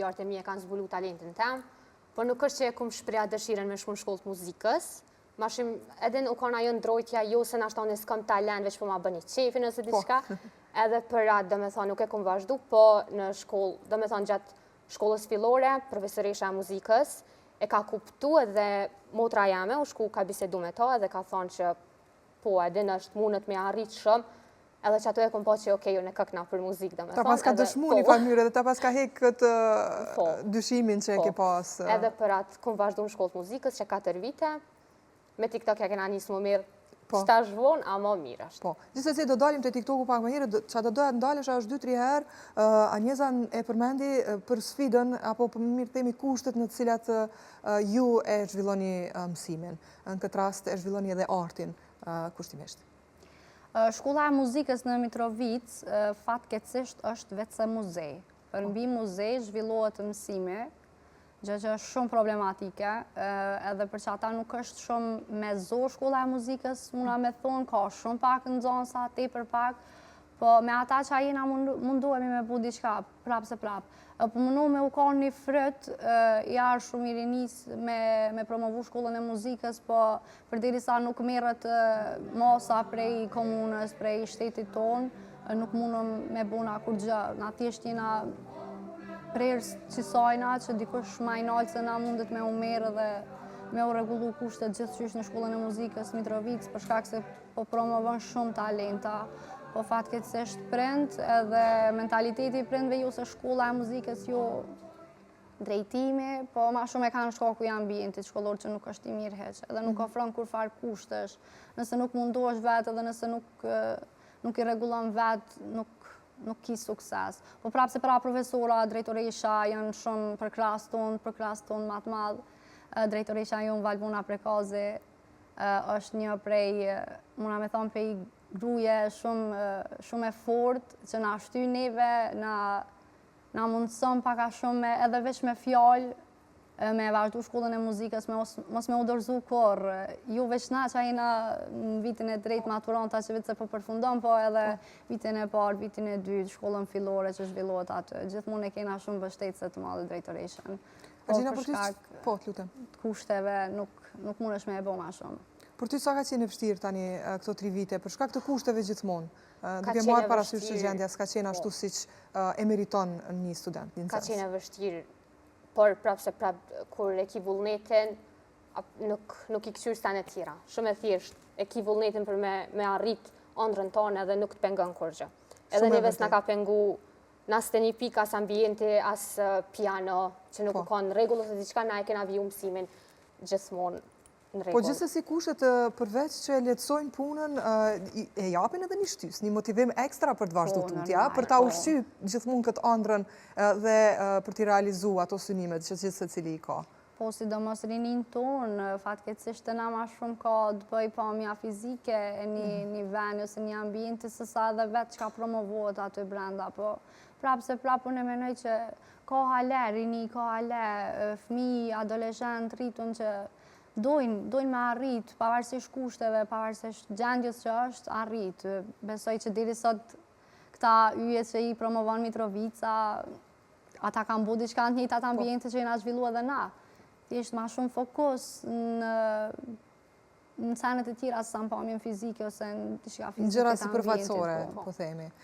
familjarët e mi e kanë zbulu talentin tem, por nuk është që e kum shpreha dëshiren me shku në shkollë të muzikës. Ma shumë, edhe nuk kanë ajo ndrojtja, jo se nashta unë s'kam talent, veç po ma bëni qefin ose diçka, edhe për atë, dhe me thonë, nuk e kum vazhdu, po në shkollë, dhe me thonë, gjatë shkollës fillore, profesoresha e muzikës, e ka kuptu edhe motra jame, u shku ka bisedu me ta, edhe ka thonë që po, edhe në është mundet me arrit shumë, edhe që ato e kom po që okej, unë e këkna për muzikë, dhe me thonë. Ta pas ka dëshmu një farmyre, dhe ta pas ka hek këtë dyshimin që e ke pas. Edhe për atë kom vazhdu në shkollë të muzikës, që 4 vite, me TikTok ja kena njësë më mirë, qëta zhvon, a më mirë është. Gjithsesi do dalim të TikToku pak më njëre, që do doja të ndalesh është 2-3 herë, Anjeza e përmendi për sfidën, apo për mirë themi kushtet në të cilat ju e zhvilloni mësimin. Në këtë rast e zhvilloni edhe artin kushtimisht. Shkolla e muzikës në Mitrovic fatkeqësisht është vetëse muzej. Përmbi muzej zhvillohet mësimi, gjë që është shumë problematike, edhe për që ata nuk është shumë me zor shkolla e muzikës, muna me thonë, ka shumë pak në zonë sa te për pak, po me ata që a jena mundohemi me bu diçka, prapë se prapë. Po mundu me u ka një fryt, jarë shumë i rinis me promovu shkollën e muzikës, po përderi sa nuk merët masa prej komunës, prej shtetit tonë, nuk mundëm me buna kur gjë, na thjesht jena prerës qisajna që dikush ma i nalë se na mundet me u merë dhe me u regullu kushtet gjithqysh në shkollën e muzikës Mitrovic, për shkak se po promovon shumë talenta, po fatkeqësisht prind edhe mentaliteti prindve ju se shkolla e muzikës jo drejtimi, po ma shumë e kanë shkaku i ambientit shkollor që nuk është i mirë heq, edhe nuk ofron kur farë kushtesh, nëse nuk mundosh vetë edhe nëse nuk i regullon vetë, nuk ki sukses. Po prapë se pra profesora, drejtoresha janë shumë për klas tonë matë madhë, drejtoresha jonë Valbuna Prekazi është një prej, muna me thonë prej gruje shumë e fort, që na shty neve, na mundëson paka shumë edhe veç me fjallë, me vazhdu shkollën e muzikës, mos me u dorëzu kur, ju veç na që jena në vitin e drejt maturanta që vitë se po përfundon, po edhe vitin e parë, vitin e dytë, shkollën fillore që zhvillohet atë, gjithmonë e kena shumë bështetëse të madhe drejtoreshen. Po për shkak kushteve nuk mundesh me e bo ma shumë. Për ty sa ka qenë e vështirë tani këto 3 vite, për shkak të kushteve gjithmonë, duke marrë parasysh që gjendja s'ka qenë ashtu siç e meriton një student. Ka qenë e vështirë, por prapë se prapë kur e ki vullnetin, nuk i këqyrë stanë e tjera. Shumë e thjesht, e ki vullnetin për me arrit ëndrrën tonë edhe nuk të pengon kur gjë. Edhe neves na ka pengu as të një pik, as ambienti, as piano, që nuk u kanë rregull ose diçka, na e kena viju mësimin gjithmonë. Po gjithsesi kushtet përveç që e lehtësojnë punën, e japin edhe një shtys, një motivim ekstra për të vazhdu tutja, për ta ushqy gjithmonë këtë ëndrrën dhe për t'i realizu ato synimet që gjithë secili i ka. Po, sidomos rinin tonë, fatkeqësisht na ma shumë ka të bëj pamja fizike e një vend ose një ambienti, sësa edhe vetë që ka promovohet aty brenda, po prapë se prapë unë e menoj që ka hale, rini, ka hale, fëmijë, adoleshent, rritun që dojnë me arrit, pavarësisht kushteve, pavarësisht gjendjes që është, arrit. Besoj që diri sot këta yjet që i promovon Mitrovica, ata kanë bu diçka në njëjtat ambiente që jena zhvillu edhe na. Thjesht ma shumë fokus në senet e tjera sa në pamjen fizike ose në diçka fizike të ambientit. Në gjëra sipërfaqësore, po themi.